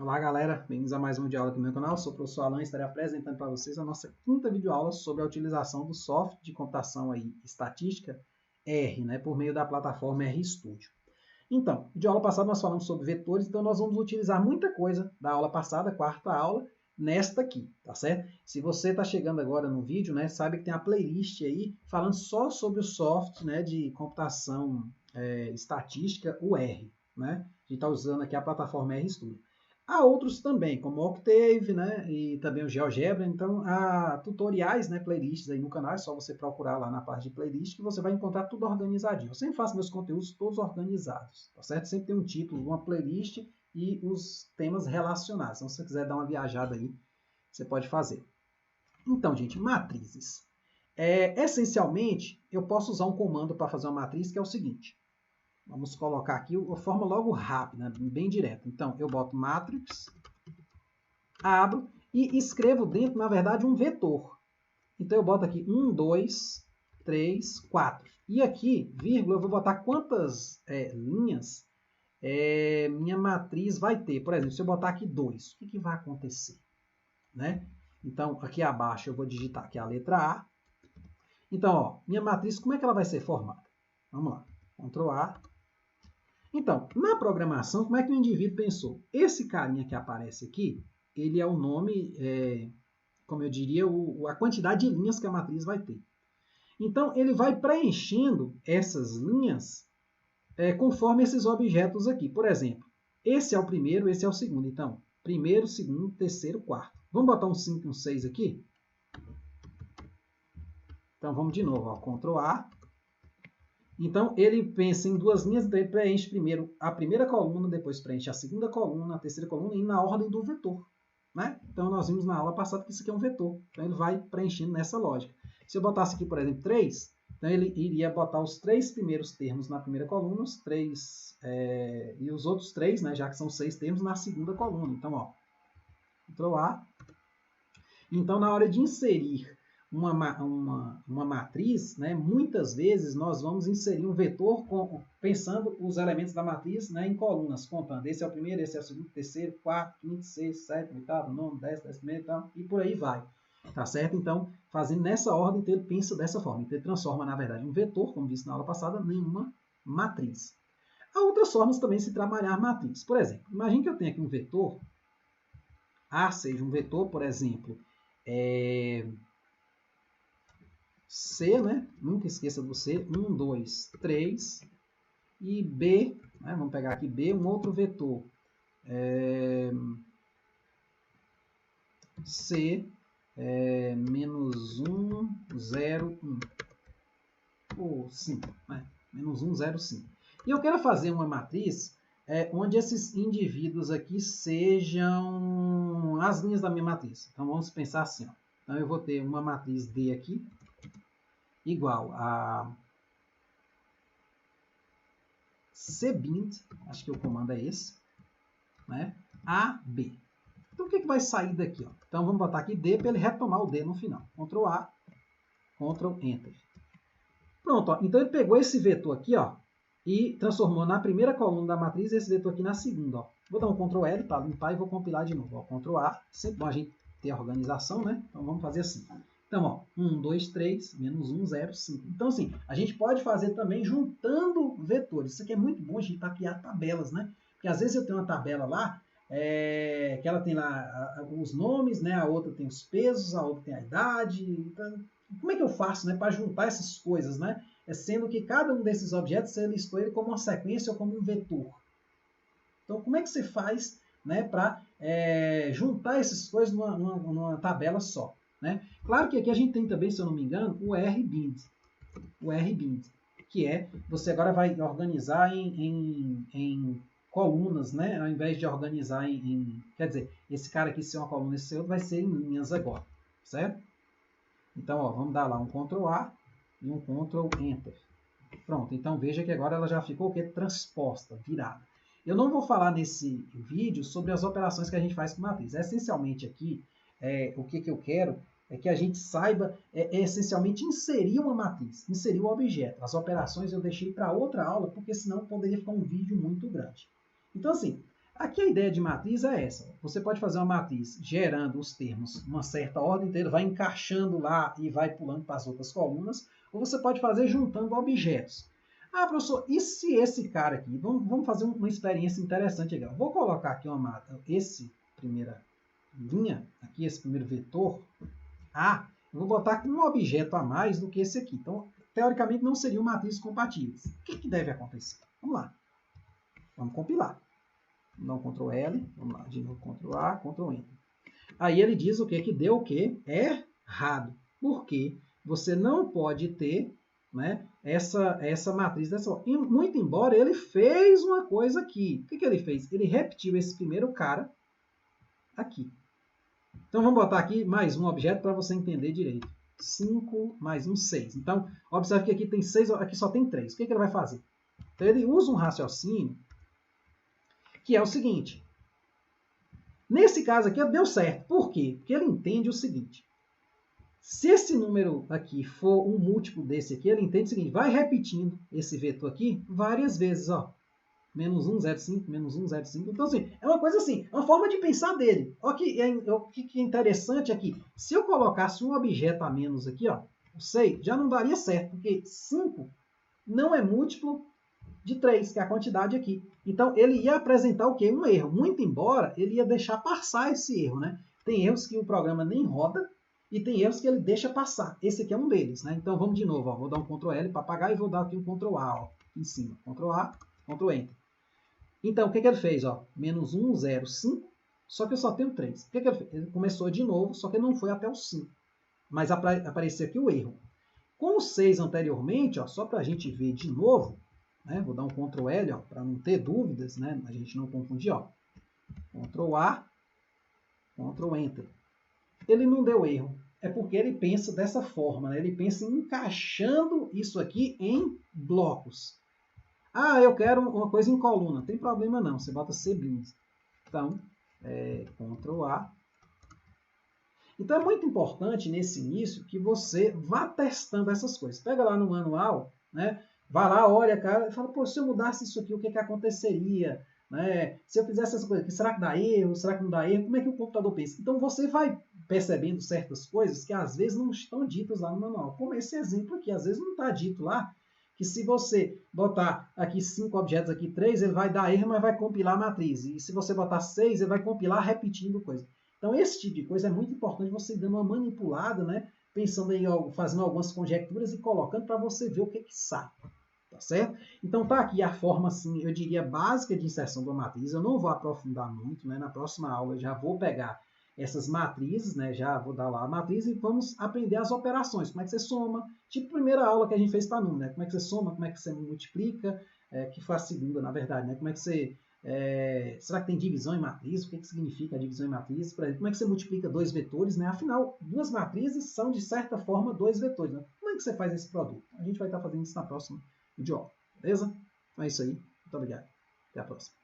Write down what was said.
Olá galera, bem-vindos a mais uma videoaula aqui no meu canal. Sou o professor Alan e estarei apresentando para vocês a nossa quinta videoaula sobre a utilização do software de computação aí, estatística R, né, por meio da plataforma RStudio. Então, videoaula passada nós falamos sobre vetores, então nós vamos utilizar muita coisa da aula passada, quarta aula, nesta aqui, tá certo? Se você está chegando agora no vídeo, né, sabe que tem a playlist aí falando só sobre o software, né, de computação estatística, o R, né? A gente está usando aqui a plataforma RStudio. Há outros também, como o Octave, né, e também o GeoGebra. Então, há tutoriais, né, playlists aí no canal. É só você procurar lá na parte de playlist que você vai encontrar tudo organizadinho. Eu sempre faço meus conteúdos todos organizados, tá certo? Sempre tem um título, uma playlist e os temas relacionados. Então, se você quiser dar uma viajada aí, você pode fazer. Então, gente, matrizes. Essencialmente, eu posso usar um comando para fazer uma matriz que é o seguinte. Vamos colocar aqui a forma logo rápida, bem direta. Então, eu boto matrix, abro e escrevo dentro, na verdade, um vetor. Então, eu boto aqui 1, 2, 3, 4. E aqui, vírgula, eu vou botar quantas linhas minha matriz vai ter. Por exemplo, se eu botar aqui 2, o que vai acontecer? Né? Então, aqui abaixo eu vou digitar aqui a letra A. Então, ó, minha matriz, como é que ela vai ser formada? Vamos lá. Ctrl A. Então, na programação, como é que o indivíduo pensou? Esse carinha que aparece aqui, ele é o nome, como eu diria, a quantidade de linhas que a matriz vai ter. Então, ele vai preenchendo essas linhas conforme esses objetos aqui. Por exemplo, esse é o primeiro, esse é o segundo. Então, primeiro, segundo, terceiro, quarto. Vamos botar um 5 e um 6 aqui? Então, vamos de novo. Ó, Ctrl A. Então, ele pensa em duas linhas, ele preenche primeiro a primeira coluna, depois preenche a segunda coluna, a terceira coluna, e na ordem do vetor. Né? Então, nós vimos na aula passada que isso aqui é um vetor. Então, ele vai preenchendo nessa lógica. Se eu botasse aqui, por exemplo, 3, então ele iria botar os 3 primeiros termos na primeira coluna, os 3, e os outros 3, né, já que são 6 termos, na segunda coluna. Então, ó, Ctrl A. Então, na hora de inserir uma matriz, né, muitas vezes nós vamos inserir um vetor pensando os elementos da matriz, né, em colunas, contando. Esse é o primeiro, esse é o segundo, terceiro, quarto, quinto, sexto, sétimo, oitavo, nono, décimo, décimo primeiro, então, e por aí vai. Tá certo? Então, fazendo nessa ordem, então, ele pensa dessa forma. Então, ele transforma, na verdade, um vetor, como disse na aula passada, em uma matriz. Há outras formas também de se trabalhar matriz. Por exemplo, imagine que eu tenha aqui um vetor, A seja um vetor, por exemplo, C, né? Nunca esqueça do C. 1, 2, 3. E B, né? Vamos pegar aqui B, um outro vetor. C, menos 1, 0, 1. Ou 5, né? Menos 1, 0, 5. E eu quero fazer uma matriz onde esses indivíduos aqui sejam as linhas da minha matriz. Então, vamos pensar assim. Ó. Então, eu vou ter uma matriz D aqui, igual a cbind, acho que o comando é esse, né? AB. Então, o que vai sair daqui? Ó? Então, vamos botar aqui D para ele retomar o D no final. Ctrl A, Ctrl Enter. Pronto, ó. Então ele pegou esse vetor aqui, ó, e transformou na primeira coluna da matriz esse vetor aqui na segunda. Ó. Vou dar um Ctrl L para limpar e vou compilar de novo. Ó. Ctrl A, sempre bom a gente ter a organização, né? Então, vamos fazer assim. Então, ó, 1, 2, 3, menos 1, 0, 5. Então, assim, a gente pode fazer também juntando vetores. Isso aqui é muito bom a gente para criar tabelas, né? Porque às vezes eu tenho uma tabela lá, que ela tem lá os nomes, né? A outra tem os pesos, a outra tem a idade. Então, como é que eu faço, né, para juntar essas coisas, né? Sendo que cada um desses objetos você listou ele como uma sequência ou como um vetor. Então, como é que você faz, né, para juntar essas coisas numa tabela só? Né? Claro que aqui a gente tem também, se eu não me engano, o RBind. O RBind, que você agora vai organizar em colunas, né? Ao invés de organizar quer dizer, esse cara aqui ser uma coluna, esse outro vai ser em linhas agora, certo? Então, ó, vamos dar lá um Ctrl A e um Ctrl Enter. Pronto, então veja que agora ela já ficou o quê? Transposta, virada. Eu não vou falar nesse vídeo sobre as operações que a gente faz com matriz. Essencialmente aqui, o que eu quero é que a gente saiba essencialmente inserir uma matriz, inserir o objeto. As operações eu deixei para outra aula, porque senão poderia ficar um vídeo muito grande. Então, assim, Aqui a ideia de matriz é essa. Você pode fazer uma matriz gerando os termos uma certa ordem, então ele vai encaixando lá e vai pulando para as outras colunas, ou você pode fazer juntando objetos. Ah, professor, e se esse cara aqui... Vamos fazer uma experiência interessante aqui. Vou colocar aqui esse primeira linha, aqui esse primeiro vetor A, eu vou botar com um objeto a mais do que esse aqui. Então, teoricamente, não seriam matrizes compatíveis. O que deve acontecer? Vamos lá. Vamos compilar. Vamos dar um Ctrl L, vamos lá, de novo Ctrl A, Ctrl Enter. Aí ele diz o quê? Que deu o quê? Errado. Por quê? Você não pode ter, né, essa matriz dessa forma. E, muito embora ele fez uma coisa aqui. O que ele fez? Ele repetiu esse primeiro cara aqui. Então vamos botar aqui mais um objeto para você entender direito. 5 mais 1, 6. Então, observe que aqui tem 6, aqui só tem 3. O que ele vai fazer? Então ele usa um raciocínio que é o seguinte. Nesse caso aqui, deu certo. Por quê? Porque ele entende o seguinte. Se esse número aqui for um múltiplo desse aqui, ele entende o seguinte. Vai repetindo esse vetor aqui várias vezes. Ó. Menos 1, 0, 5, menos 1, 0, 5. Então, assim, é uma coisa assim, é uma forma de pensar dele. Olha o que é interessante aqui. Se eu colocasse um objeto a menos aqui, ó, o 6, já não daria certo, porque 5 não é múltiplo de 3, que é a quantidade aqui. Então, ele ia apresentar o quê? Um erro. Muito embora ele ia deixar passar esse erro, né? Tem erros que o programa nem roda e tem erros que ele deixa passar. Esse aqui é um deles, né? Então, vamos de novo. Ó. Vou dar um Ctrl L para apagar e vou dar aqui um Ctrl A ó, em cima. Ctrl A, Ctrl Enter. Então, o que ele fez? Ó? Menos 1, 0, 5, só que eu só tenho 3. O que ele fez? Ele começou de novo, só que não foi até o 5. Mas apareceu aqui o erro. Com o 6 anteriormente, ó, só para a gente ver de novo, né? Vou dar um Ctrl L para não ter dúvidas, né? A gente não confundir. Ó. Ctrl A, Ctrl Enter. Ele não deu erro. É porque ele pensa dessa forma. Né? Ele pensa em encaixando isso aqui em blocos. Ah, eu quero uma coisa em coluna. Não tem problema não. Você bota cblins. Então, Ctrl A. Então, é muito importante nesse início que você vá testando essas coisas. Pega lá no manual, né? Vai lá, olha, cara, e fala, pô, se eu mudasse isso aqui, o que aconteceria? Né? Se eu fizesse essa coisa aqui, será que dá erro? Será que não dá erro? Como é que o computador pensa? Então, você vai percebendo certas coisas que às vezes não estão ditas lá no manual. Como esse exemplo aqui, às vezes não está dito lá, que se você botar aqui 5 objetos, aqui 3, ele vai dar erro, mas vai compilar a matriz. E se você botar 6, ele vai compilar repetindo coisa. Então, esse tipo de coisa é muito importante você ir dando uma manipulada, né? Pensando em fazendo algumas conjecturas e colocando para você ver o que sai. Tá certo? Então, tá aqui a forma, assim, eu diria, básica de inserção da matriz. Eu não vou aprofundar muito, né? Na próxima aula eu já vou pegar essas matrizes, né? Já vou dar lá a matriz e vamos aprender as operações. Como é que você soma? Tipo a primeira aula que a gente fez para número, né? Como é que você soma, como é que você multiplica, que foi a segunda, na verdade, né? Como é que você... será que tem divisão em matriz? O que significa a divisão em matriz? Por exemplo, como é que você multiplica dois vetores? Né? Afinal, duas matrizes são, de certa forma, dois vetores. Né? Como é que você faz esse produto? A gente vai estar fazendo isso na próxima videoaula. Beleza? Então é isso aí. Muito obrigado. Até a próxima.